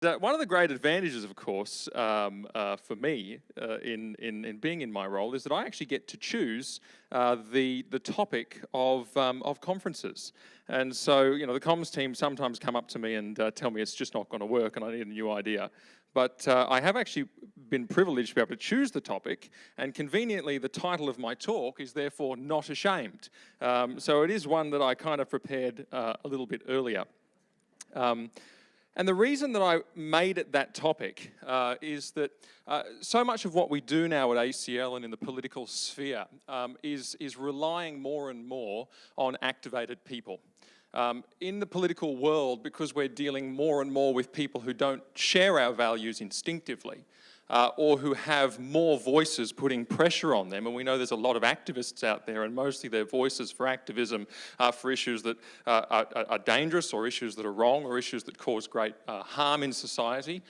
One of the great advantages, of course, for me in being in my role is that I actually get to choose the topic of conferences. And so, the comms team sometimes come up to me and tell me it's just not going to work and I need a new idea. But I have actually been privileged to be able to choose the topic, and conveniently the title of my talk is therefore Not Ashamed. So it is one that I kind of prepared a little bit earlier. And the reason that I made it that topic is that so much of what we do now at ACL and in the political sphere is relying more and more on activated people. In the political world, because we're dealing more and more with people who don't share our values instinctively, or who have more voices putting pressure on them, and we know there's a lot of activists out there, and mostly their voices for activism are for issues that are dangerous, or issues that are wrong, or issues that cause great harm in society.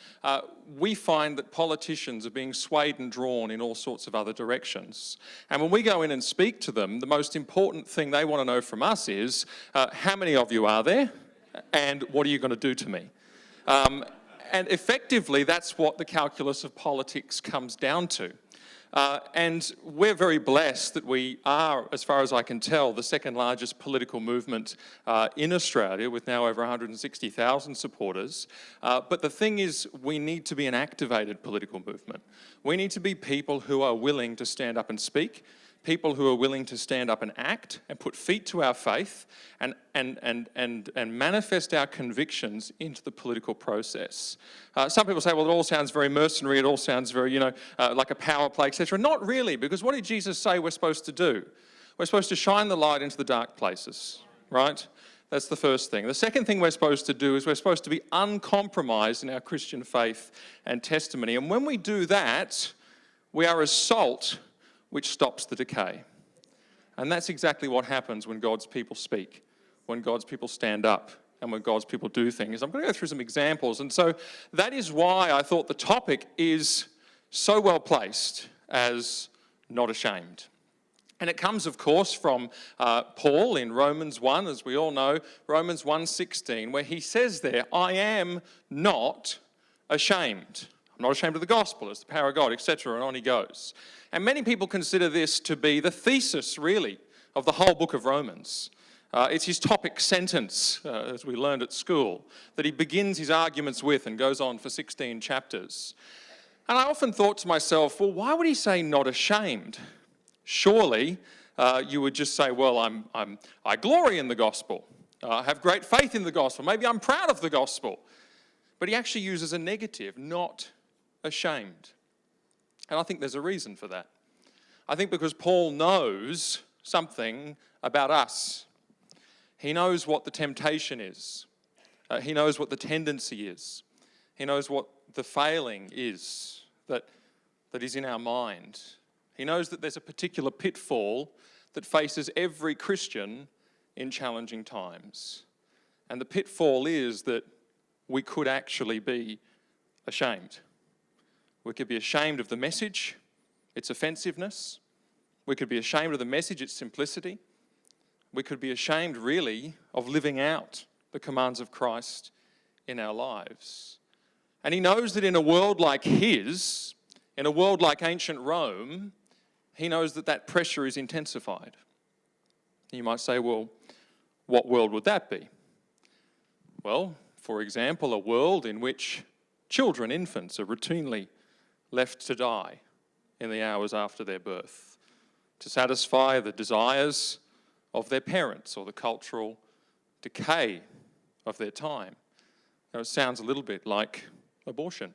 We find that politicians are being swayed and drawn in all sorts of other directions. And when we go in and speak to them, the most important thing they want to know from us is, how many of you are there, and what are you going to do to me? And effectively, that's what the calculus of politics comes down to. And we're very blessed that we are, as far as I can tell, the second largest political movement in Australia, with now over 160,000 supporters. But the thing is, we need to be an activated political movement. We need to be people who are willing to stand up and speak, people who are willing to stand up and act and put feet to our faith and manifest our convictions into the political process. Some people say, well, it all sounds very mercenary, it all sounds very, like a power play, etc. Not really, because what did Jesus say we're supposed to do? We're supposed to shine the light into the dark places, right? That's the first thing. The second thing we're supposed to do is we're supposed to be uncompromised in our Christian faith and testimony. And when we do that, we are as salt which stops the decay. And that's exactly what happens when God's people speak, when God's people stand up, and when God's people do things. I'm going to go through some examples. And so that is why I thought the topic is so well placed as not ashamed. And it comes, of course, from Paul in Romans 1, as we all know, Romans 1:16, where he says there, I am not ashamed. I'm not ashamed of the gospel, it's the power of God, etc., and on he goes. And many people consider this to be the thesis, really, of the whole book of Romans. It's his topic sentence, as we learned at school, that he begins his arguments with and goes on for 16 chapters. And I often thought to myself, well, why would he say not ashamed? Surely you would just say, well, I glory in the gospel. I have great faith in the gospel. Maybe I'm proud of the gospel. But he actually uses a negative, not ashamed. And I think there's a reason for that. I think because Paul knows something about us. He knows what the temptation is. He knows what the tendency is. He knows what the failing is that is in our mind. He knows that there's a particular pitfall that faces every Christian in challenging times. And the pitfall is that we could actually be ashamed. We could be ashamed of the message, its offensiveness. We could be ashamed of the message, its simplicity. We could be ashamed, really, of living out the commands of Christ in our lives. And he knows that in a world like his, in a world like ancient Rome, he knows that that pressure is intensified. You might say, well, what world would that be? Well, for example, a world in which children, infants, are routinely left to die in the hours after their birth to satisfy the desires of their parents or the cultural decay of their time. Now, it sounds a little bit like abortion.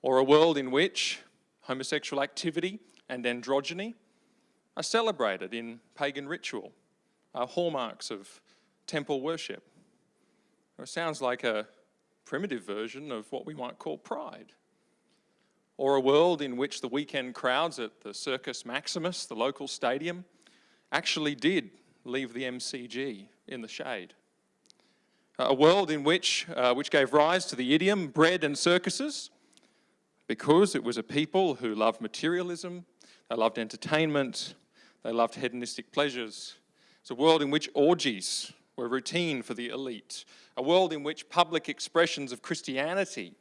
Or a world in which homosexual activity and androgyny are celebrated in pagan ritual, are hallmarks of temple worship. It sounds like a primitive version of what we might call pride. Or a world in which the weekend crowds at the Circus Maximus, the local stadium, actually did leave the MCG in the shade. A world in which gave rise to the idiom bread and circuses, because it was a people who loved materialism, they loved entertainment, they loved hedonistic pleasures. It's a world in which orgies were routine for the elite, a world in which public expressions of Christianity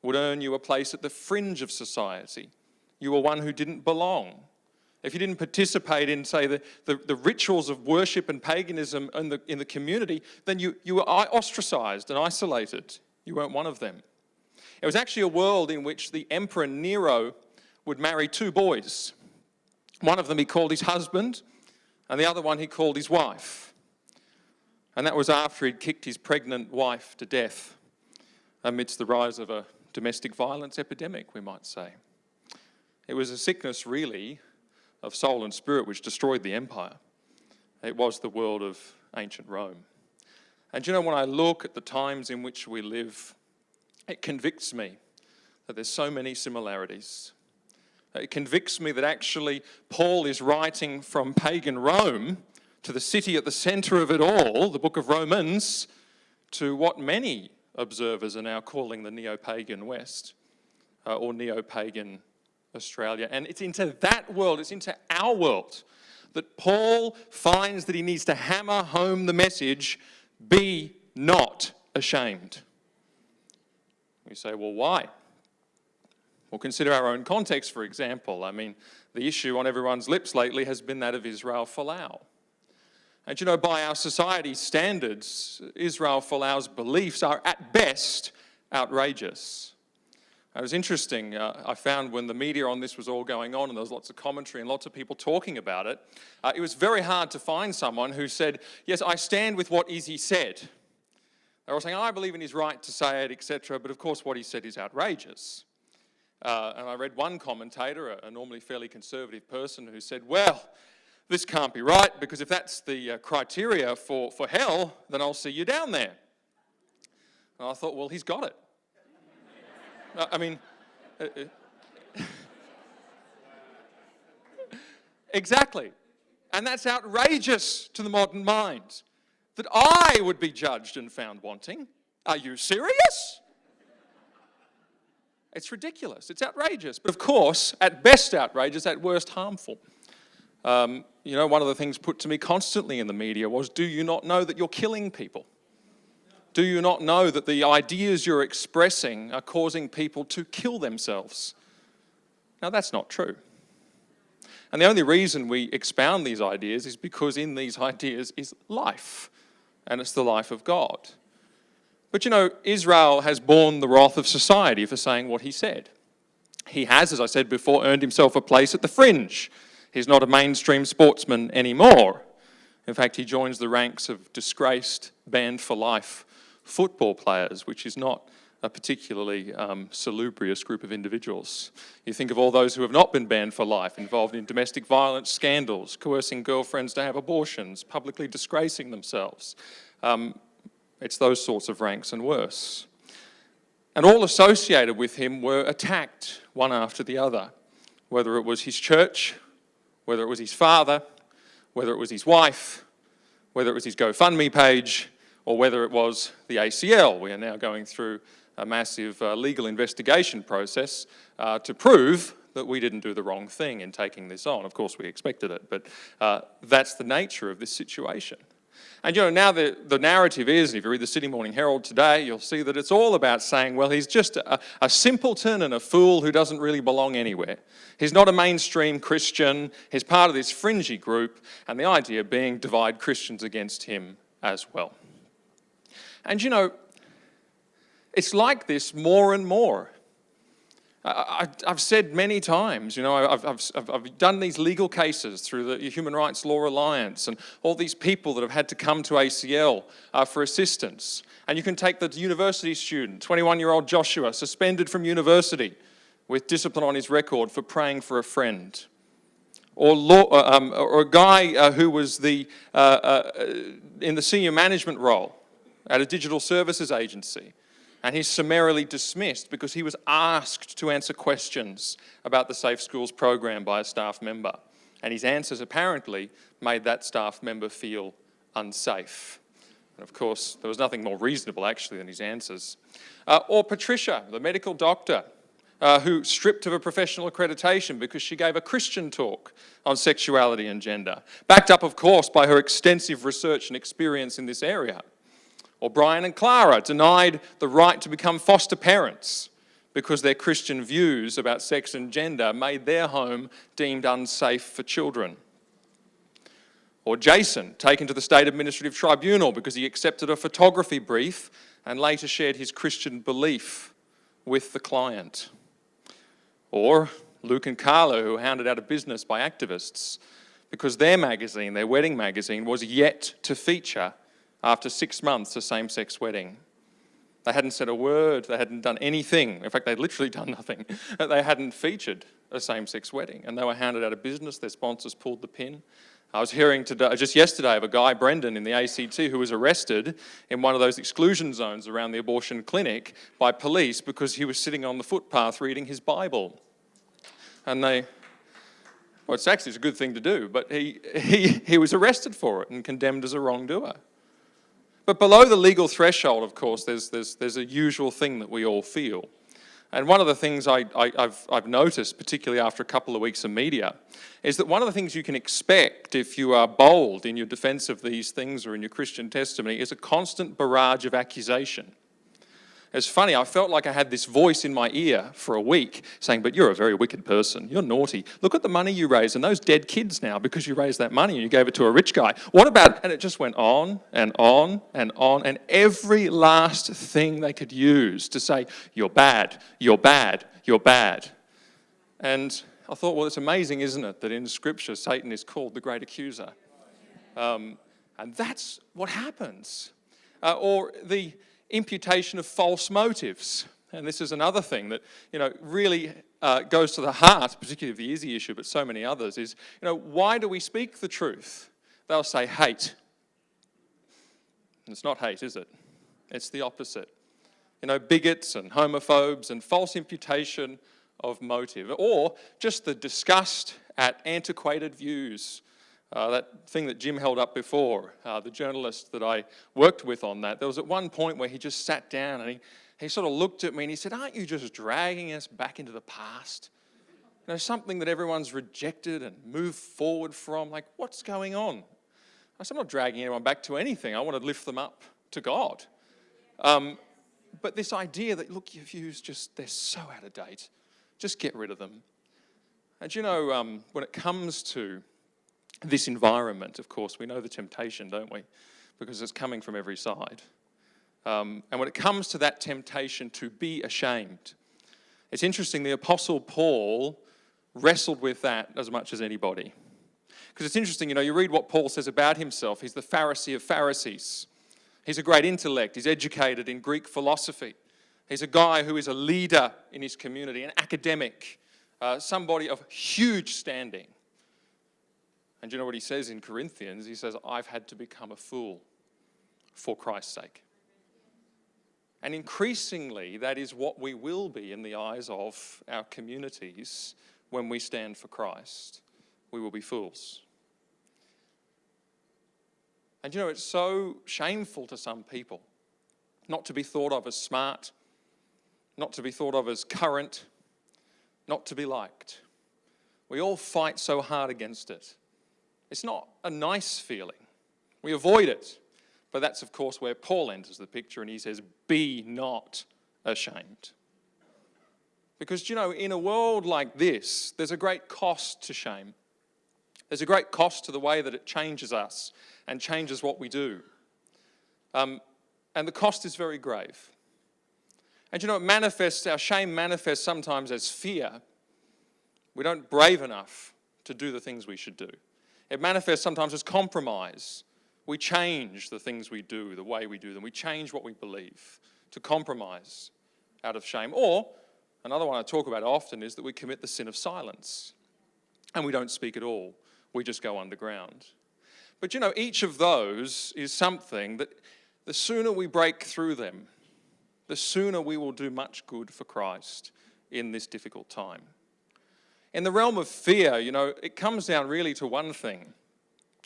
would earn you a place at the fringe of society. You were one who didn't belong. If you didn't participate in, say, the rituals of worship and paganism in the community, then you were ostracized and isolated. You weren't one of them. It was actually a world in which the Emperor Nero would marry two boys. One of them he called his husband, and the other one he called his wife. And that was after he'd kicked his pregnant wife to death amidst the rise of a domestic violence epidemic, we might say. It was a sickness, really, of soul and spirit which destroyed the empire. It was the world of ancient Rome. And you know, when I look at the times in which we live, it convicts me that there's so many similarities. It convicts me that actually Paul is writing from pagan Rome to the city at the centre of it all, the book of Romans, to what many observers are now calling the neo-pagan West, or neo-pagan Australia. And it's into that world, it's into our world, that Paul finds that he needs to hammer home the message, be not ashamed. We say, well, why? Well, consider our own context, for example. I mean, the issue on everyone's lips lately has been that of Israel Folau. And you know, by our society's standards, Israel Folau's beliefs are at best outrageous. It was interesting, I found when the media on this was all going on and there was lots of commentary and lots of people talking about it, it was very hard to find someone who said, yes, I stand with what Izzy said. They were saying, I believe in his right to say it, etc., but of course what he said is outrageous. And I read one commentator, a normally fairly conservative person, who said, well, this can't be right, because if that's the criteria for hell, then I'll see you down there. And I thought, well, he's got it. I mean, exactly. And that's outrageous to the modern mind, that I would be judged and found wanting. Are you serious? It's ridiculous. It's outrageous. But of course, at best outrageous, at worst harmful. You know, one of the things put to me constantly in the media was, do you not know that you're killing people? Do you not know that the ideas you're expressing are causing people to kill themselves? Now, that's not true. And the only reason we expound these ideas is because in these ideas is life, and it's the life of God. But you know, Israel has borne the wrath of society for saying what he said. He has, as I said before, earned himself a place at the fringe. He's not a mainstream sportsman anymore. In fact, he joins the ranks of disgraced, banned for life football players, which is not a particularly salubrious group of individuals. You think of all those who have not been banned for life, involved in domestic violence scandals, coercing girlfriends to have abortions, publicly disgracing themselves. It's those sorts of ranks and worse. And all associated with him were attacked one after the other, whether it was his church, whether it was his father, whether it was his wife, whether it was his GoFundMe page, or whether it was the ACL. We are now going through a massive legal investigation process to prove that we didn't do the wrong thing in taking this on. Of course, we expected it, but that's the nature of this situation. And you know, now the narrative is, if you read the Sydney Morning Herald today, you'll see that it's all about saying, well, he's just a simpleton and a fool who doesn't really belong anywhere. He's not a mainstream Christian, he's part of this fringy group, and the idea being divide Christians against him as well. And you know, it's like this more and more. I've said many times, you know, I've done these legal cases through the Human Rights Law Alliance and all these people that have had to come to ACL for assistance. And you can take the university student, 21-year-old Joshua, suspended from university with discipline on his record for praying for a friend. Or a guy who was in the senior management role at a digital services agency. And he's summarily dismissed because he was asked to answer questions about the Safe Schools program by a staff member. And his answers apparently made that staff member feel unsafe. And of course, there was nothing more reasonable actually than his answers. Or Patricia, the medical doctor, who stripped of a professional accreditation because she gave a Christian talk on sexuality and gender, backed up, of course, by her extensive research and experience in this area. Or Brian and Clara denied the right to become foster parents because their Christian views about sex and gender made their home deemed unsafe for children. Or Jason, taken to the State Administrative Tribunal because he accepted a photography brief and later shared his Christian belief with the client. Or Luke and Carla, who were hounded out of business by activists because their magazine, their wedding magazine, was yet to feature, after 6 months, a same-sex wedding. They hadn't said a word, they hadn't done anything. In fact, they'd literally done nothing. They hadn't featured a same-sex wedding, and they were hounded out of business. Their sponsors pulled the pin. I was hearing just yesterday of a guy, Brendan, in the ACT, who was arrested in one of those exclusion zones around the abortion clinic by police because he was sitting on the footpath reading his Bible. And well, it's actually a good thing to do, but he was arrested for it and condemned as a wrongdoer. But below the legal threshold, of course, there's a usual thing that we all feel. And one of the things I've noticed, particularly after a couple of weeks of media, is that one of the things you can expect if you are bold in your defence of these things or in your Christian testimony is a constant barrage of accusation. It's funny, I felt like I had this voice in my ear for a week saying, but you're a very wicked person, you're naughty. Look at the money you raised and those dead kids now because you raised that money and you gave it to a rich guy. What about, and it just went on and on and on, and every last thing they could use to say, you're bad, you're bad, you're bad. And I thought, well, it's amazing, isn't it, that in Scripture Satan is called the great accuser. And that's what happens. Or the imputation of false motives. And this is another thing that, really goes to the heart, particularly of the Izzy issue, but so many others, is, why do we speak the truth? They'll say hate. And it's not hate, is it? It's the opposite. Bigots and homophobes and false imputation of motive. Or just the disgust at antiquated views. That thing that Jim held up before, the journalist that I worked with on that, there was at one point where he just sat down and he sort of looked at me and he said, aren't you just dragging us back into the past? Something that everyone's rejected and moved forward from. Like, what's going on? I said, I'm not dragging anyone back to anything. I want to lift them up to God. But this idea that, look, your views they're so out of date. Just get rid of them. And when it comes to this environment, of course, we know the temptation, don't we? Because it's coming from every side. And when it comes to that temptation to be ashamed, it's interesting, the Apostle Paul wrestled with that as much as anybody. Because it's interesting, you read what Paul says about himself. He's the Pharisee of Pharisees. He's a great intellect. He's educated in Greek philosophy. He's a guy who is a leader in his community, an academic, somebody of huge standing. And you know what he says in Corinthians? He says, I've had to become a fool for Christ's sake. And increasingly, that is what we will be in the eyes of our communities when we stand for Christ. We will be fools. And it's so shameful to some people not to be thought of as smart, not to be thought of as current, not to be liked. We all fight so hard against it. It's not a nice feeling. We avoid it. But that's, of course, where Paul enters the picture and he says, be not ashamed. Because, in a world like this, there's a great cost to shame. There's a great cost to the way that it changes us and changes what we do. And the cost is very grave. And, our shame manifests sometimes as fear. We don't brave enough to do the things we should do. It manifests sometimes as compromise. We change the things we do, the way we do them. We change what we believe to compromise out of shame. Or, another one I talk about often is that we commit the sin of silence. And we don't speak at all. We just go underground. But each of those is something that the sooner we break through them, the sooner we will do much good for Christ in this difficult time. In the realm of fear, it comes down really to one thing.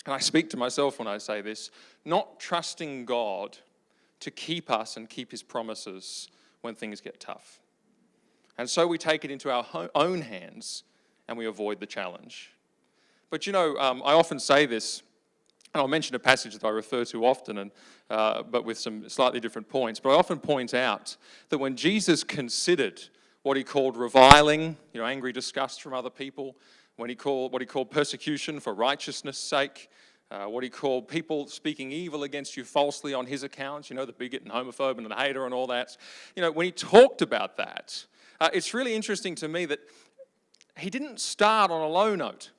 And I speak to myself when I say this, not trusting God to keep us and keep his promises when things get tough. And so we take it into our own hands and we avoid the challenge. But I often say this, and I'll mention a passage that I refer to often, but with some slightly different points. But I often point out that when Jesus considered what he called reviling, angry disgust from other people, what he called persecution for righteousness' sake, what he called people speaking evil against you falsely on his account, the bigot and homophobe and the hater and all that. When he talked about that, it's really interesting to me that he didn't start on a low note.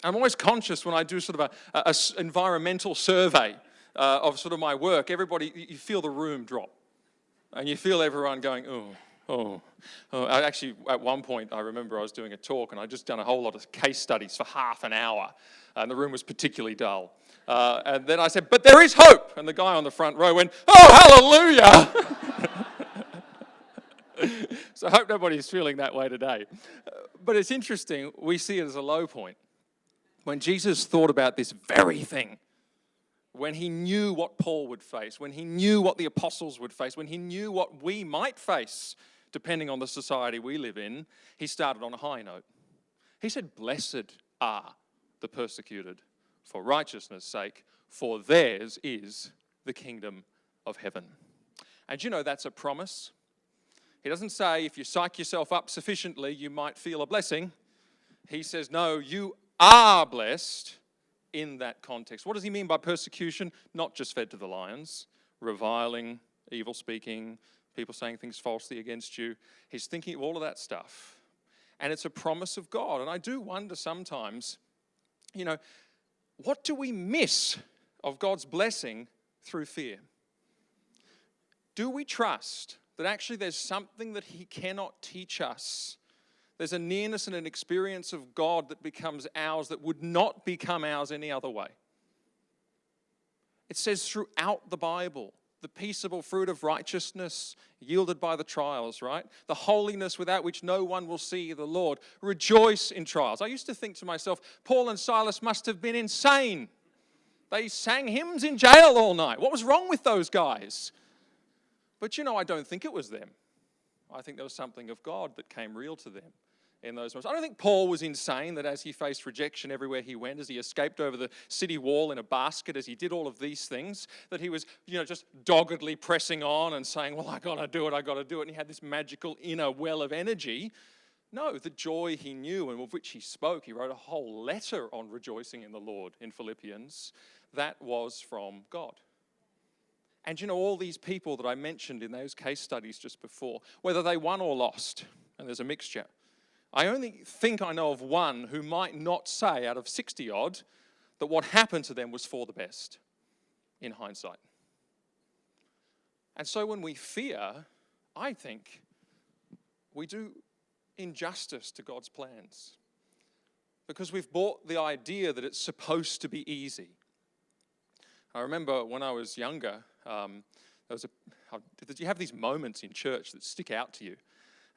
I'm always conscious when I do sort of a environmental survey of sort of my work. Everybody, you feel the room drop. And you feel everyone going, oh. Actually, at one point, I remember I was doing a talk and I'd just done a whole lot of case studies for half an hour. And the room was particularly dull. And then I said, but there is hope. And the guy on the front row went, oh, hallelujah. So I hope nobody's feeling that way today. But it's interesting, we see it as a low point. When Jesus thought about this very thing, when he knew what Paul would face, when he knew what the apostles would face, when he knew what we might face, depending on the society we live in, he started on a high note. He said, blessed are the persecuted for righteousness' sake, for theirs is the kingdom of heaven. And that's a promise. He doesn't say if you psych yourself up sufficiently, you might feel a blessing. He says, no, you are blessed in that context. What does he mean by persecution? Not just fed to the lions, reviling, evil speaking, people saying things falsely against you. He's thinking of all of that stuff. And it's a promise of God. And I do wonder sometimes, what do we miss of God's blessing through fear? Do we trust that actually there's something that he cannot teach us? There's a nearness and an experience of God that becomes ours that would not become ours any other way. It says throughout the Bible, the peaceable fruit of righteousness yielded by the trials, right? The holiness without which no one will see the Lord. Rejoice in trials. I used to think to myself, Paul and Silas must have been insane. They sang hymns in jail all night. What was wrong with those guys? But I don't think it was them. I think there was something of God that came real to them in those moments. I don't think Paul was insane, that as he faced rejection everywhere he went, as he escaped over the city wall in a basket, as he did all of these things, that he was, just doggedly pressing on and saying, well, I got to do it. And he had this magical inner well of energy. No, the joy he knew and of which he spoke, he wrote a whole letter on rejoicing in the Lord in Philippians. That was from God. And all these people that I mentioned in those case studies just before, whether they won or lost, and there's a mixture, I only think I know of one who might not say out of 60 odd that what happened to them was for the best in hindsight. And so when we fear, I think we do injustice to God's plans because we've bought the idea that it's supposed to be easy. I remember when I was younger, you have these moments in church that stick out to you.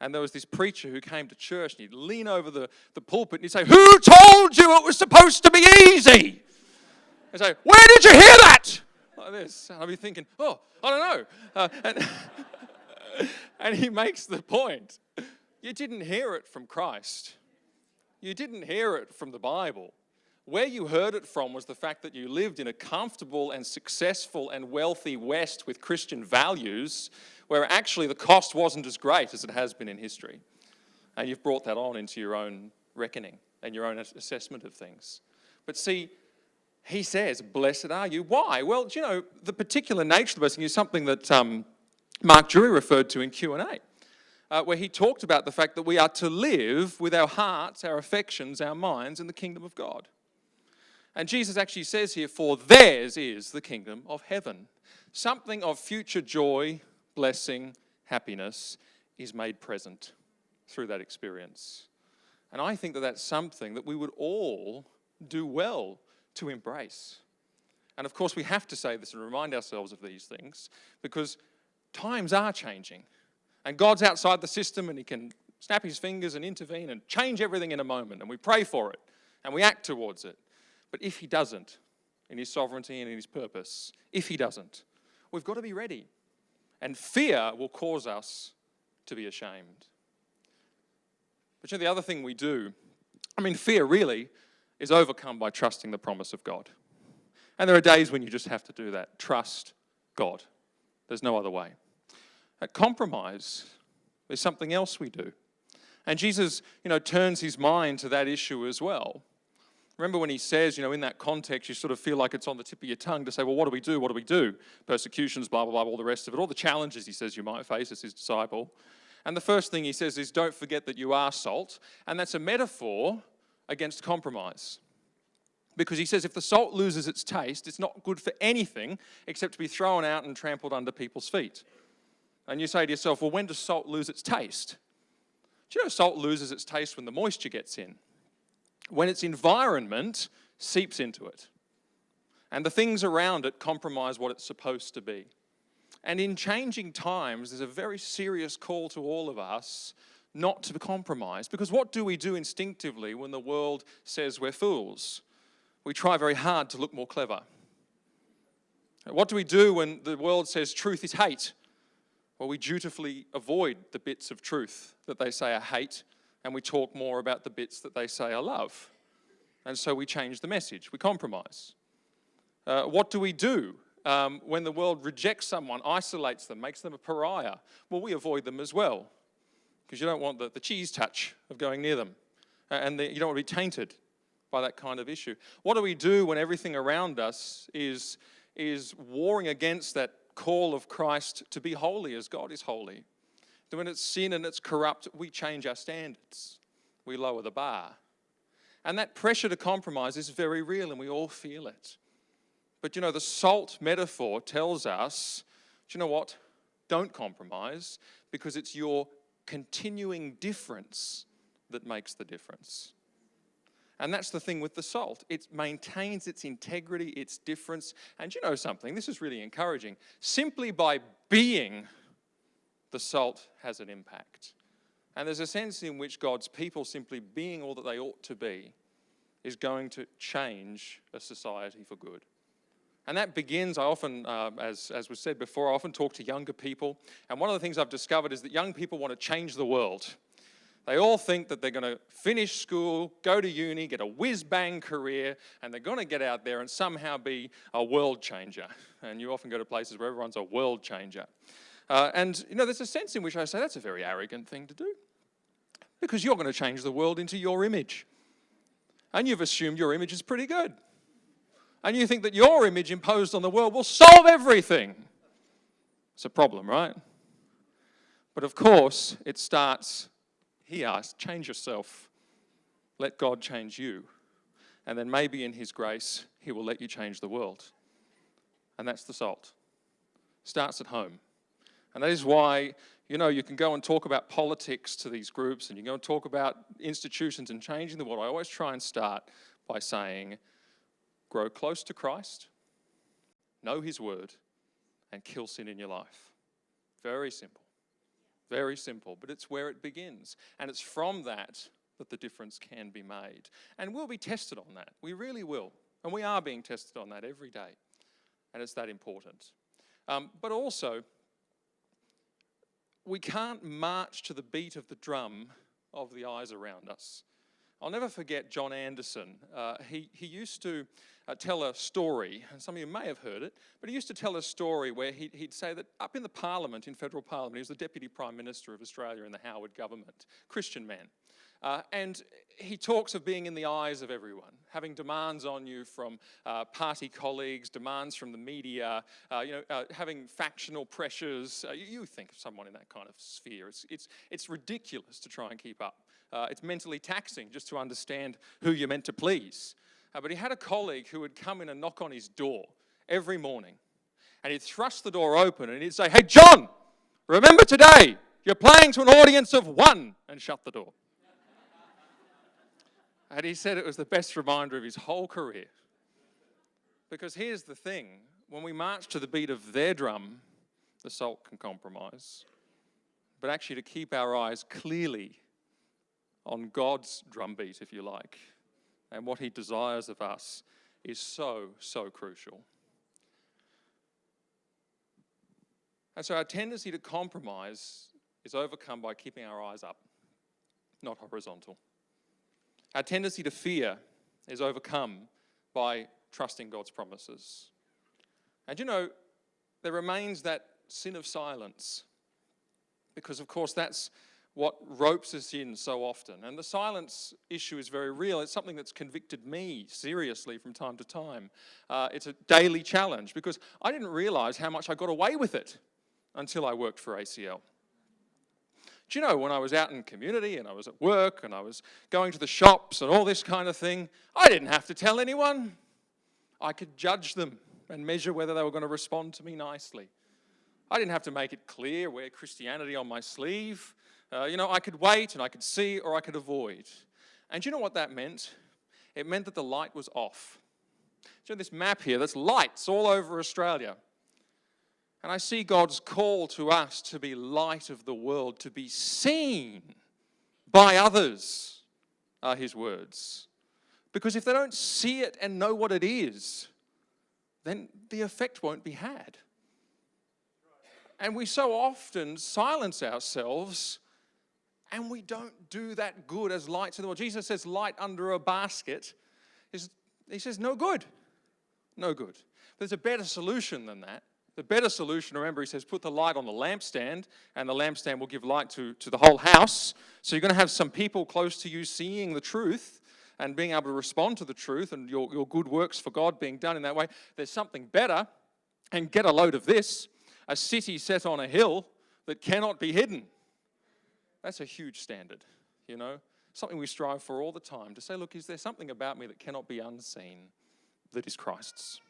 And there was this preacher who came to church and he'd lean over the pulpit and he'd say, who told you it was supposed to be easy? I'd say, where did you hear that? Like this. And I'd be thinking, I don't know. And he makes the point. You didn't hear it from Christ. You didn't hear it from the Bible. Where you heard it from was the fact that you lived in a comfortable and successful and wealthy West with Christian values, where actually the cost wasn't as great as it has been in history. And you've brought that on into your own reckoning and your own assessment of things. But see, he says, blessed are you. Why? Well, the particular nature of the blessing is something that Mark Drury referred to in Q&A. Where he talked about the fact that we are to live with our hearts, our affections, our minds in the kingdom of God. And Jesus actually says here, for theirs is the kingdom of heaven. Something of future joy, blessing, happiness is made present through that experience. And I think that that's something that we would all do well to embrace. And of course, we have to say this and remind ourselves of these things because times are changing. And God's outside the system and he can snap his fingers and intervene and change everything in a moment. And we pray for it and we act towards it. But if he doesn't, in his sovereignty and in his purpose, if he doesn't, we've got to be ready. And fear will cause us to be ashamed. But the other thing we do, fear really is overcome by trusting the promise of God. And there are days when you just have to do that. Trust God. There's no other way. Compromise is something else we do. And Jesus, turns his mind to that issue as well. Remember when he says, in that context, you sort of feel like it's on the tip of your tongue to say, well, what do we do? What do we do? Persecutions, blah, blah, blah, all the rest of it. All the challenges, he says, you might face as his disciple. And the first thing he says is, don't forget that you are salt. And that's a metaphor against compromise. Because he says if the salt loses its taste, it's not good for anything except to be thrown out and trampled under people's feet. And you say to yourself, well, when does salt lose its taste? Do you know salt loses its taste when the moisture gets in? When its environment seeps into it. And the things around it compromise what it's supposed to be. And in changing times, there's a very serious call to all of us not to compromise. Because what do we do instinctively when the world says we're fools? We try very hard to look more clever. What do we do when the world says truth is hate? Well, we dutifully avoid the bits of truth that they say are hate, and we talk more about the bits that they say are love. And so we change the message. We compromise. What do we do when the world rejects someone, isolates them, makes them a pariah? Well, we avoid them as well, because you don't want the cheese touch of going near them, and you don't want to be tainted by that kind of issue. What do we do when everything around us is warring against that call of Christ to be holy as God is holy? When it's sin and it's corrupt, we change our standards. We lower the bar. And that pressure to compromise is very real, and we all feel it. But the salt metaphor tells us, do you know what? Don't compromise, because it's your continuing difference that makes the difference. And that's the thing with the salt. It maintains its integrity, its difference. And you know something? This is really encouraging. Simply by being, the salt has an impact. And there's a sense in which God's people simply being all that they ought to be is going to change a society for good. And that begins, I often, as was said before, I often talk to younger people. And one of the things I've discovered is that young people want to change the world. They all think that they're going to finish school, go to uni, get a whiz-bang career, and they're going to get out there and somehow be a world changer. And you often go to places where everyone's a world changer. And there's a sense in which I say that's a very arrogant thing to do, because you're going to change the world into your image. And you've assumed your image is pretty good. And you think that your image imposed on the world will solve everything. It's a problem, right? But of course, it starts here. Change yourself. Let God change you. And then maybe in his grace, he will let you change the world. And that's the salt. Starts at home. And that is why, you can go and talk about politics to these groups, and you can go and talk about institutions and changing the world. I always try and start by saying, grow close to Christ, know his word, and kill sin in your life. Very simple. Very simple, but it's where it begins. And it's from that the difference can be made. And we'll be tested on that. We really will. And we are being tested on that every day. And it's that important. But also, we can't march to the beat of the drum of the eyes around us. I'll never forget John Anderson. He used to tell a story, and some of you may have heard it, but he used to tell a story where he'd say that up in the Parliament, in federal Parliament, he was the Deputy Prime Minister of Australia in the Howard government, Christian man. And he talks of being in the eyes of everyone, having demands on you from party colleagues, demands from the media, having factional pressures. You think of someone in that kind of sphere. It's ridiculous to try and keep up. It's mentally taxing just to understand who you're meant to please. But he had a colleague who would come in and knock on his door every morning. And he'd thrust the door open and he'd say, "Hey, John, remember today, you're playing to an audience of one," and shut the door. And he said it was the best reminder of his whole career. Because here's the thing, when we march to the beat of their drum, the salt can compromise. But actually to keep our eyes clearly on God's drumbeat, if you like, and what he desires of us is so, so crucial. And so our tendency to compromise is overcome by keeping our eyes up. not horizontal. Our tendency to fear is overcome by trusting God's promises. And there remains that sin of silence, because of course that's what ropes us in so often. And the silence issue is very real. It's something that's convicted me seriously from time to time. It's a daily challenge, because I didn't realise how much I got away with it until I worked for ACL. Do you know, when I was out in community and I was at work and I was going to the shops and all this kind of thing, I didn't have to tell anyone. I could judge them and measure whether they were going to respond to me nicely. I didn't have to make it clear, wear Christianity on my sleeve. I could wait and I could see, or I could avoid. And do you know what that meant? It meant that the light was off. Do you know this map here? There's lights all over Australia. And I see God's call to us to be light of the world, to be seen by others, are his words. Because if they don't see it and know what it is, then the effect won't be had. And we so often silence ourselves, and we don't do that good as lights in the world. Jesus says light under a basket he says no good. No good. But there's a better solution than that. The better solution, remember, he says, put the light on the lampstand, and the lampstand will give light to the whole house. So you're going to have some people close to you seeing the truth and being able to respond to the truth, and your good works for God being done in that way. There's something better, and get a load of this: a city set on a hill that cannot be hidden. That's a huge standard, something we strive for all the time, to say, look, is there something about me that cannot be unseen that is Christ's,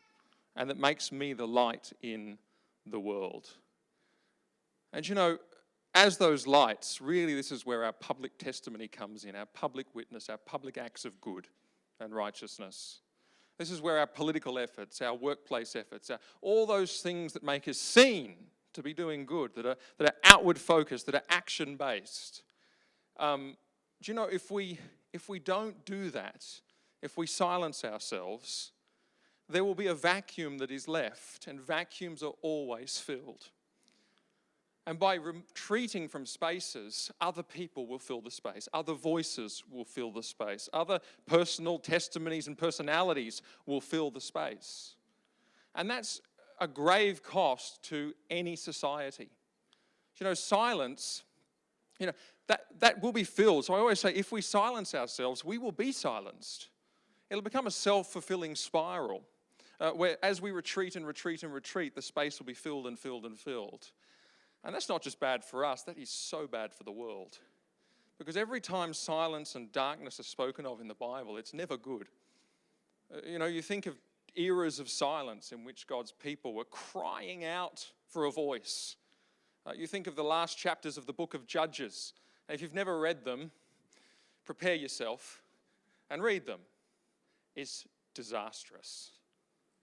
and that makes me the light in the world? And as those lights, really this is where our public testimony comes in, our public witness, our public acts of good and righteousness. This is where our political efforts, our workplace efforts, all those things that make us seen to be doing good, that are outward focused, that are action based. If we don't do that, if we silence ourselves, there will be a vacuum that is left, and vacuums are always filled. And by retreating from spaces, other people will fill the space, other voices will fill the space, other personal testimonies and personalities will fill the space. And that's a grave cost to any society. Silence, that will be filled. So I always say, if we silence ourselves, we will be silenced. It'll become a self-fulfilling spiral, where as we retreat and retreat and retreat, the space will be filled and filled and filled. And that's not just bad for us, that is so bad for the world. Because every time silence and darkness are spoken of in the Bible, it's never good. You think of eras of silence in which God's people were crying out for a voice. You think of the last chapters of the book of Judges. And if you've never read them, prepare yourself and read them. It's disastrous.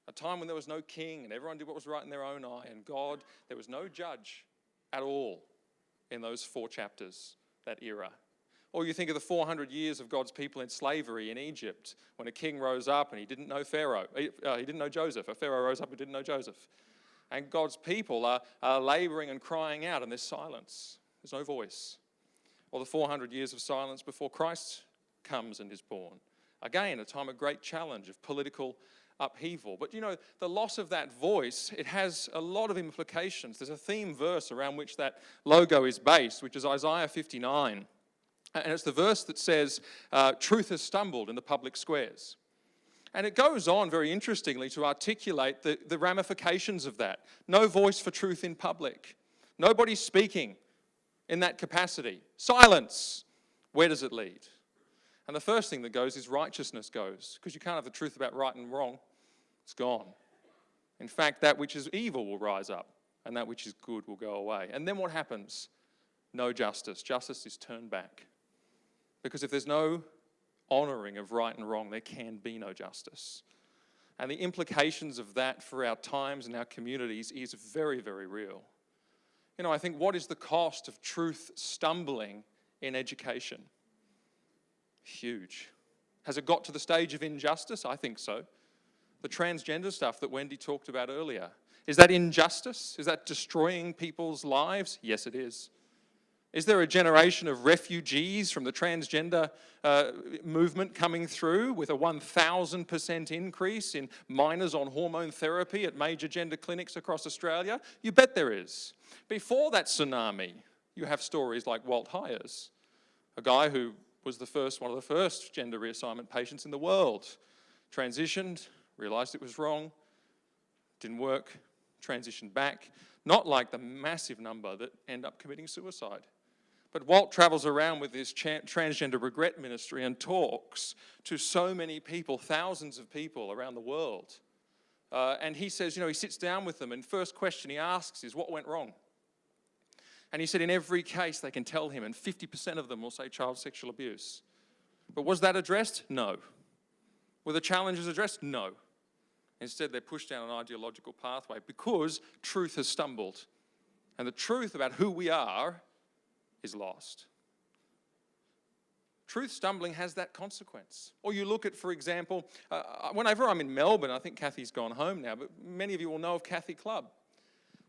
A time when there was no king and everyone did what was right in their own eye, and God, there was no judge at all in those 4 chapters, that era. Or you think of the 400 years of God's people in slavery in Egypt, when a king rose up and he didn't know Pharaoh. He didn't know Joseph. A Pharaoh rose up who didn't know Joseph. And God's people are labouring and crying out, and there's silence. There's no voice. Or the 400 years of silence before Christ comes and is born. Again, a time of great challenge, of political upheaval. But the loss of that voice, it has a lot of implications. There's a theme verse around which that logo is based, which is Isaiah 59. And it's the verse that says, truth has stumbled in the public squares. And it goes on very interestingly to articulate the ramifications of that. No voice for truth in public. Nobody speaking in that capacity. Silence. Where does it lead? And the first thing that goes is righteousness goes, because you can't have the truth about right and wrong. It's gone. In fact, that which is evil will rise up, and that which is good will go away. And then what happens? No justice. Justice is turned back. Because if there's no honouring of right and wrong, there can be no justice. And the implications of that for our times and our communities is very, very real. I think, what is the cost of truth stumbling in education? Huge. Has it got to the stage of injustice? I think so. The transgender stuff that Wendy talked about earlier, is that injustice? Is that destroying people's lives? Yes, it is. Is there a generation of refugees from the transgender movement coming through with a 1,000% increase in minors on hormone therapy at major gender clinics across Australia? You bet there is. Before that tsunami, you have stories like Walt Hires, a guy who was one of the first gender reassignment patients in the world. Transitioned, realised it was wrong, didn't work, transitioned back. Not like the massive number that end up committing suicide. But Walt travels around with his transgender regret ministry and talks to so many people, thousands of people around the world. And he says, he sits down with them and first question he asks is, what went wrong? And he said in every case they can tell him, and 50% of them will say child sexual abuse. But was that addressed? No. Were the challenges addressed? No. Instead, they're pushed down an ideological pathway because truth has stumbled. And the truth about who we are is lost. Truth stumbling has that consequence. Or you look at, for example, whenever I'm in Melbourne, I think Kathy's gone home now, but many of you will know of Kathy Clubb.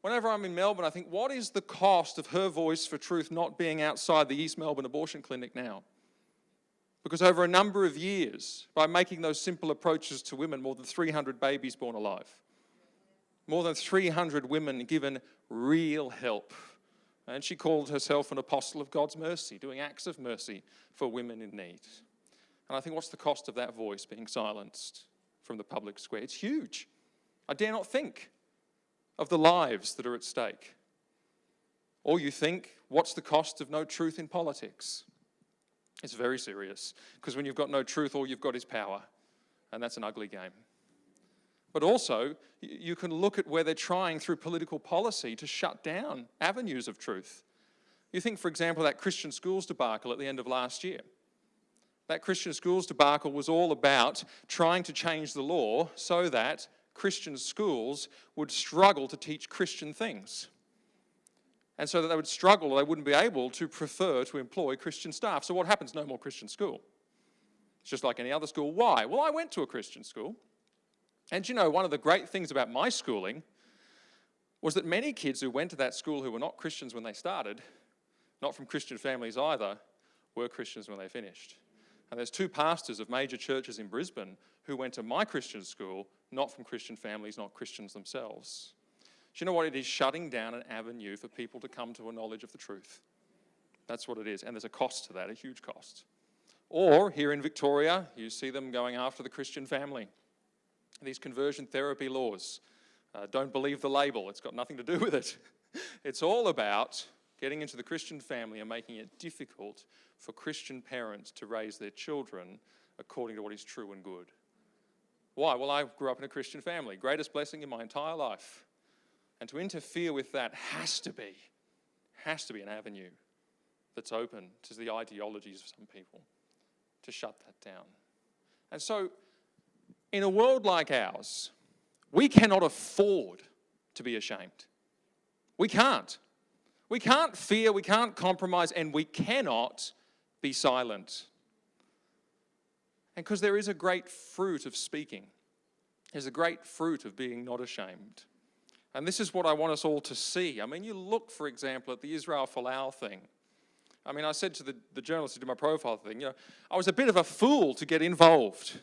Whenever I'm in Melbourne, I think, what is the cost of her voice for truth not being outside the East Melbourne abortion clinic now? Because over a number of years, by making those simple approaches to women, more than 300 babies born alive. More than 300 women given real help. And she called herself an apostle of God's mercy, doing acts of mercy for women in need. And I think, what's the cost of that voice being silenced from the public square? It's huge. I dare not think of the lives that are at stake. Or you think, what's the cost of no truth in politics? It's very serious, because when you've got no truth, all you've got is power, and that's an ugly game. But also, you can look at where they're trying through political policy to shut down avenues of truth. You think, for example, that Christian schools debacle at the end of last year. That Christian schools debacle was all about trying to change the law so that Christian schools would struggle to teach Christian things. And so that they would struggle, or they wouldn't be able to prefer to employ Christian staff. So what happens? No more Christian school. It's just like any other school. Why? Well, I went to a Christian school. And one of the great things about my schooling was that many kids who went to that school who were not Christians when they started, not from Christian families either, were Christians when they finished. And there's 2 pastors of major churches in Brisbane who went to my Christian school, not from Christian families, not Christians themselves. Do you know what it is? Shutting down an avenue for people to come to a knowledge of the truth. That's what it is. And there's a cost to that, a huge cost. Or here in Victoria, you see them going after the Christian family. These conversion therapy laws. Don't believe the label. It's got nothing to do with it. It's all about getting into the Christian family and making it difficult for Christian parents to raise their children according to what is true and good. Why? Well, I grew up in a Christian family. Greatest blessing in my entire life. And to interfere with that has to be an avenue that's open to the ideologies of some people, to shut that down. And so, in a world like ours, we cannot afford to be ashamed. We can't. We can't fear, we can't compromise, and we cannot be silent. And because there is a great fruit of speaking. There's a great fruit of being not ashamed. And this is what I want us all to see. I mean, you look, for example, at the Israel Folau thing. I mean, I said to the journalist who did my profile thing, I was a bit of a fool to get involved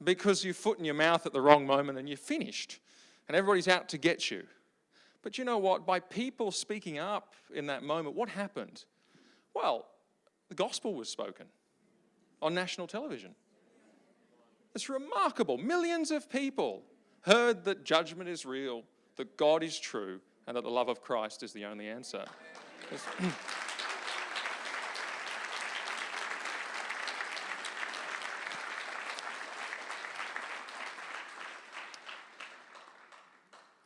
because you foot in your mouth at the wrong moment and you're finished. And everybody's out to get you. But you know what? By people speaking up in that moment, what happened? Well, the gospel was spoken on national television. It's remarkable. Millions of people heard that judgment is real, that God is true, and that the love of Christ is the only answer.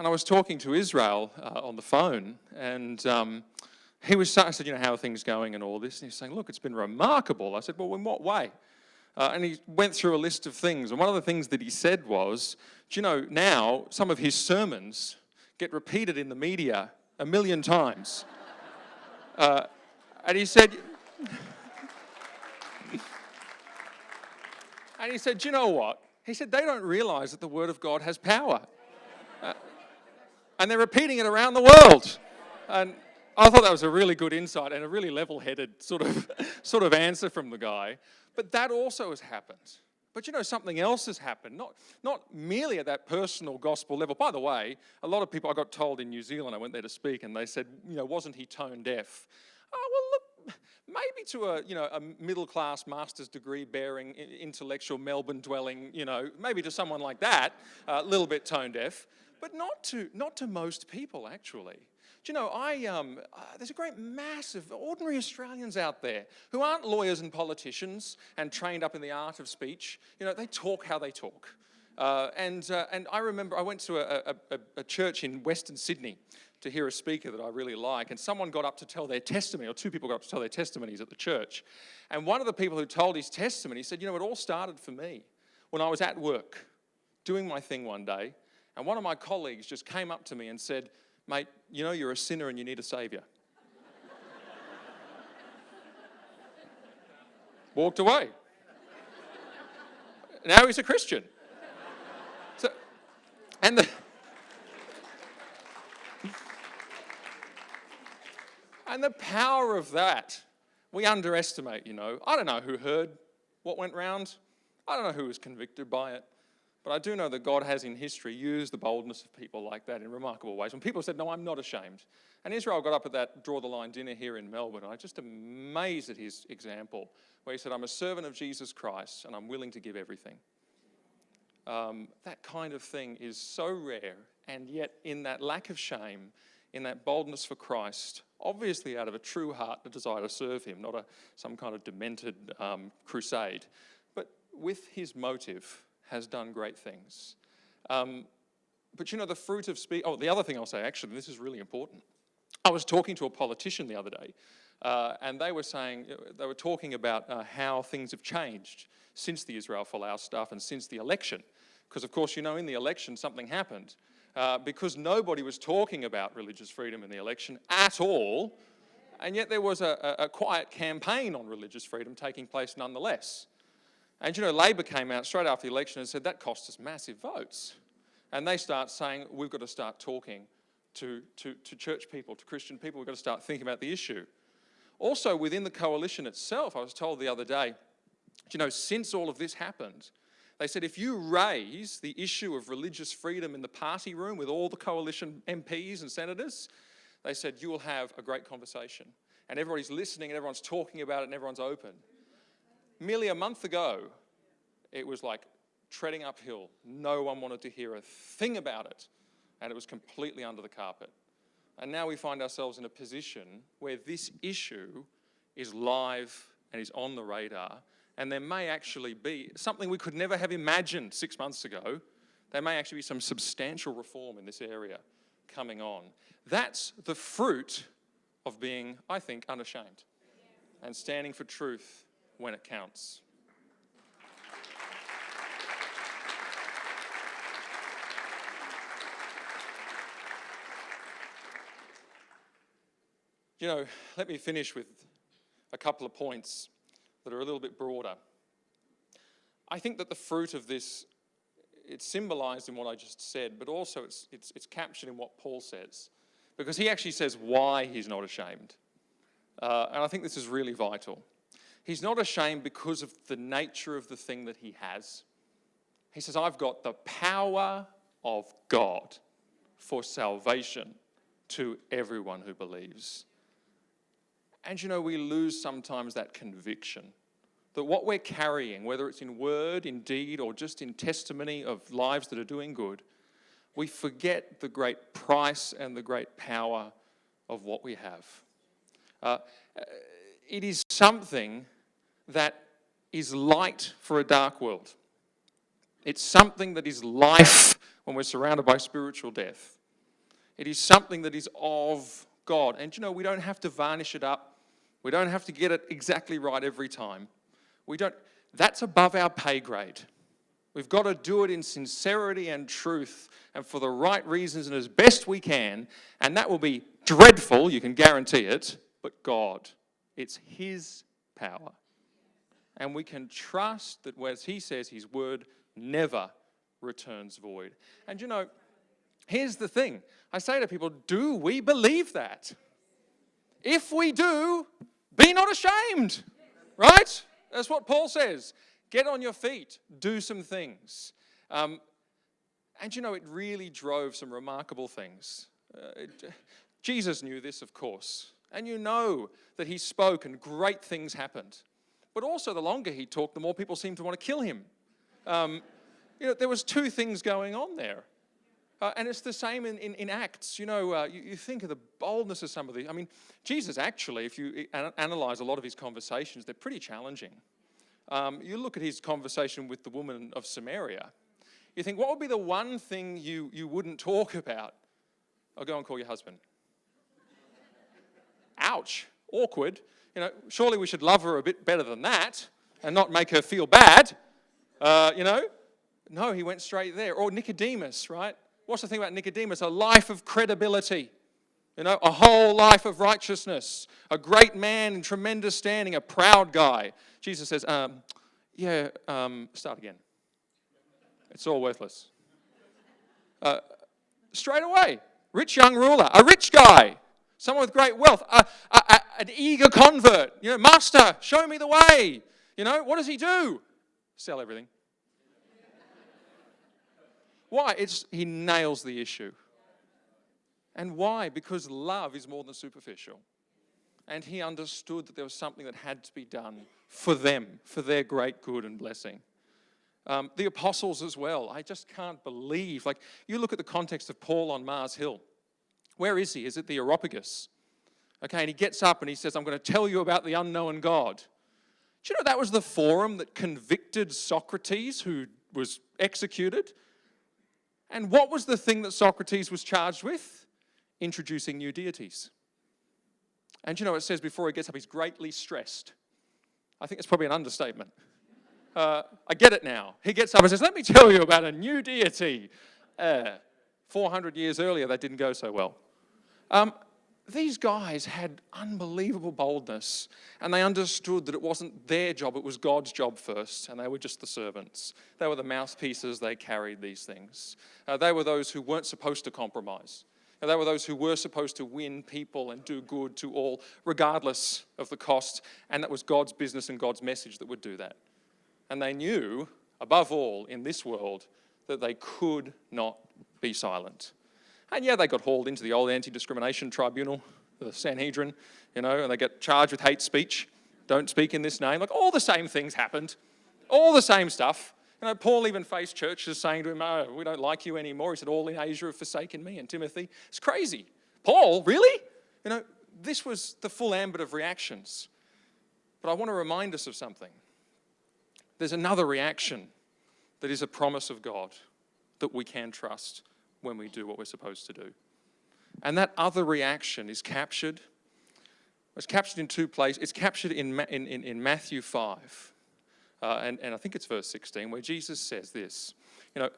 And I was talking to Israel on the phone, and I said, how are things going and all this? And he was saying, look, it's been remarkable. I said, well, in what way? And he went through a list of things. And one of the things that he said was, now some of his sermons get repeated in the media 1 million times. And he said, do you know what? He said, they don't realise that the Word of God has power. And they're repeating it around the world. And I thought that was a really good insight and a really level-headed sort of answer from the guy. But that also has happened. But something else has happened, not merely at that personal gospel level. By the way, a lot of people, I got told in New Zealand, I went there to speak, and they said, wasn't he tone deaf? Oh, well, look, maybe to a middle-class master's degree-bearing, intellectual, Melbourne-dwelling, maybe to someone like that, a little bit tone deaf, but not to most people, actually. Do you know, there's a great mass of ordinary Australians out there who aren't lawyers and politicians and trained up in the art of speech. They talk how they talk. And I remember I went to a church in Western Sydney to hear a speaker that I really like, and someone got up to tell their testimony, or two people got up to tell their testimonies at the church. And one of the people who told his testimony said, it all started for me when I was at work doing my thing one day, and one of my colleagues just came up to me and said, "Mate, you're a sinner and you need a saviour." Walked away. Now he's a Christian. And the power of that, we underestimate, I don't know who heard what went round. I don't know who was convicted by it. But I do know that God has in history used the boldness of people like that in remarkable ways. When people said, "No, I'm not ashamed." And Israel got up at that Draw the Line dinner here in Melbourne. And I was just amazed at his example, where he said, "I'm a servant of Jesus Christ and I'm willing to give everything." That kind of thing is so rare, and yet in that lack of shame, in that boldness for Christ, obviously out of a true heart, the desire to serve him, not some kind of demented crusade, but with his motive, has done great things. But the fruit of speech... Oh, the other thing I'll say, actually, this is really important. I was talking to a politician the other day, and they were talking about how things have changed since the Israel Folau stuff and since the election. Because, of course, in the election, something happened. Because nobody was talking about religious freedom in the election at all, and yet there was a quiet campaign on religious freedom taking place nonetheless. And Labor came out straight after the election and said, that cost us massive votes. And they start saying, we've got to start talking to church people, to Christian people. We've got to start thinking about the issue. Also, within the coalition itself, I was told the other day, since all of this happened, they said if you raise the issue of religious freedom in the party room with all the coalition MPs and senators, they said you will have a great conversation. And everybody's listening and everyone's talking about it and everyone's open. Merely a month ago, it was like treading uphill. No one wanted to hear a thing about it, and it was completely under the carpet. And now we find ourselves in a position where this issue is live and is on the radar, and there may actually be something we could never have imagined 6 months ago. There may actually be some substantial reform in this area coming on. That's the fruit of being, I think, unashamed and standing for truth when it counts. Let me finish with a couple of points that are a little bit broader. I think that the fruit of this, it's symbolized in what I just said, but also it's captured in what Paul says, because he actually says why he's not ashamed. And I think this is really vital. He's not ashamed because of the nature of the thing that he has. He says, I've got the power of God for salvation to everyone who believes. And we lose sometimes that conviction that what we're carrying, whether it's in word, in deed, or just in testimony of lives that are doing good, we forget the great price and the great power of what we have. It is something that is light for a dark world. It's something that is life when we're surrounded by spiritual death. It is something that is of God. And we don't have to varnish it up. We don't have to get it exactly right every time. That's above our pay grade. We've got to do it in sincerity and truth and for the right reasons and as best we can. And that will be dreadful, you can guarantee it, but God, it's his power. And we can trust that, as he says, his word never returns void. And here's the thing. I say to people, do we believe that? If we do, be not ashamed, right? That's what Paul says. Get on your feet, do some things. And it really drove some remarkable things. Jesus knew this, of course. And you know that he spoke and great things happened. But also the longer he talked, the more people seemed to want to kill him. There was two things going on there. And it's the same in Acts. You think of the boldness of some of these. I mean, Jesus actually, if you analyze a lot of his conversations, they're pretty challenging. You look at his conversation with the woman of Samaria. You think, what would be the one thing you wouldn't talk about? I'll go and call your husband. Ouch, awkward. Surely we should love her a bit better than that and not make her feel bad. No, he went straight there. Or Nicodemus, right? What's the thing about Nicodemus? A life of credibility, a whole life of righteousness, a great man in tremendous standing, a proud guy. Jesus says, start again. It's all worthless. Straight away, rich young ruler, a rich guy, someone with great wealth, an eager convert. Master, show me the way. What does he do? Sell everything. Why? He nails the issue. And why? Because love is more than superficial. And he understood that there was something that had to be done for them, for their great good and blessing. The apostles as well. I just can't believe. You look at the context of Paul on Mars Hill. Where is he? Is it the Areopagus? Okay, and he gets up and he says, I'm going to tell you about the unknown God. Do you know that was the forum that convicted Socrates, who was executed? And what was the thing that Socrates was charged with? Introducing new deities. And it says before he gets up, he's greatly stressed. I think it's probably an understatement. I get it now. He gets up and says, let me tell you about a new deity. 400 years earlier, that didn't go so well. These guys had unbelievable boldness, and they understood that it wasn't their job, it was God's job first, and they were just the servants. They were the mouthpieces, they carried these things. They were those who weren't supposed to compromise. They were those who were supposed to win people and do good to all, regardless of the cost, and that was God's business and God's message that would do that. And they knew, above all, in this world, that they could not be silent. And they got hauled into the old anti-discrimination tribunal, the Sanhedrin, and they get charged with hate speech. Don't speak in this name. All the same things happened. All the same stuff. Paul even faced churches saying to him, oh, we don't like you anymore. He said, all in Asia have forsaken me, and Timothy. It's crazy. Paul, really? This was the full ambit of reactions. But I want to remind us of something. There's another reaction that is a promise of God that we can trust when we do what we're supposed to do. And that other reaction is captured. It's captured in two places. It's captured in Matthew 5. And I think it's verse 16, where Jesus says this.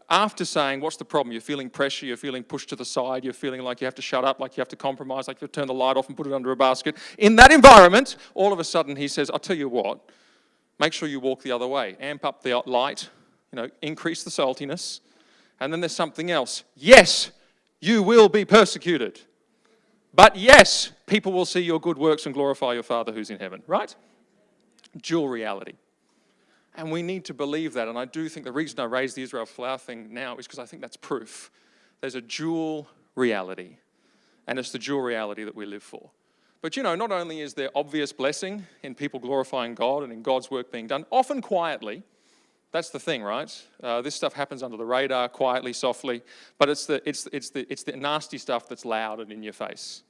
After saying, what's the problem? You're feeling pressure, you're feeling pushed to the side, you're feeling like you have to shut up, like you have to compromise, like you have to turn the light off and put it under a basket. In that environment, all of a sudden he says, I'll tell you what, make sure you walk the other way. Amp up the light, increase the saltiness. And then there's something else. Yes, you will be persecuted. But yes, people will see your good works and glorify your Father who's in heaven, right? Dual reality. And we need to believe that. And I do think the reason I raise the Israel flower thing now is because I think that's proof. There's a dual reality. And it's the dual reality that we live for. But not only is there obvious blessing in people glorifying God and in God's work being done, often quietly. That's the thing, right? This stuff happens under the radar, quietly, softly. But it's the nasty stuff that's loud and in your face.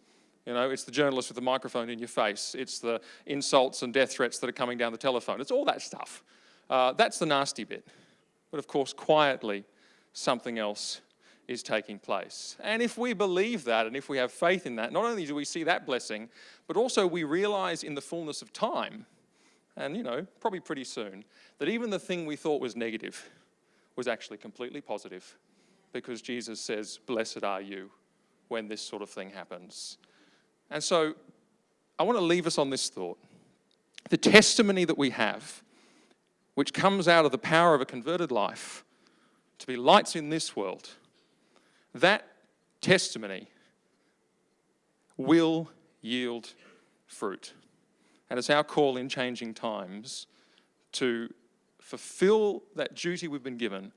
It's the journalist with the microphone in your face. It's the insults and death threats that are coming down the telephone. It's all that stuff. That's the nasty bit. But of course, quietly, something else is taking place. And if we believe that, and if we have faith in that, not only do we see that blessing, but also we realize in the fullness of time, and probably pretty soon, that even the thing we thought was negative was actually completely positive, because Jesus says, blessed are you when this sort of thing happens. And so I want to leave us on this thought. The testimony that we have, which comes out of the power of a converted life, to be lights in this world, that testimony will yield fruit. And it's our call in changing times to fulfill that duty we've been given.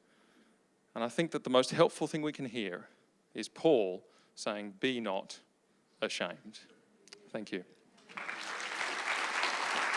And I think that the most helpful thing we can hear is Paul saying, "Be not ashamed." Thank you.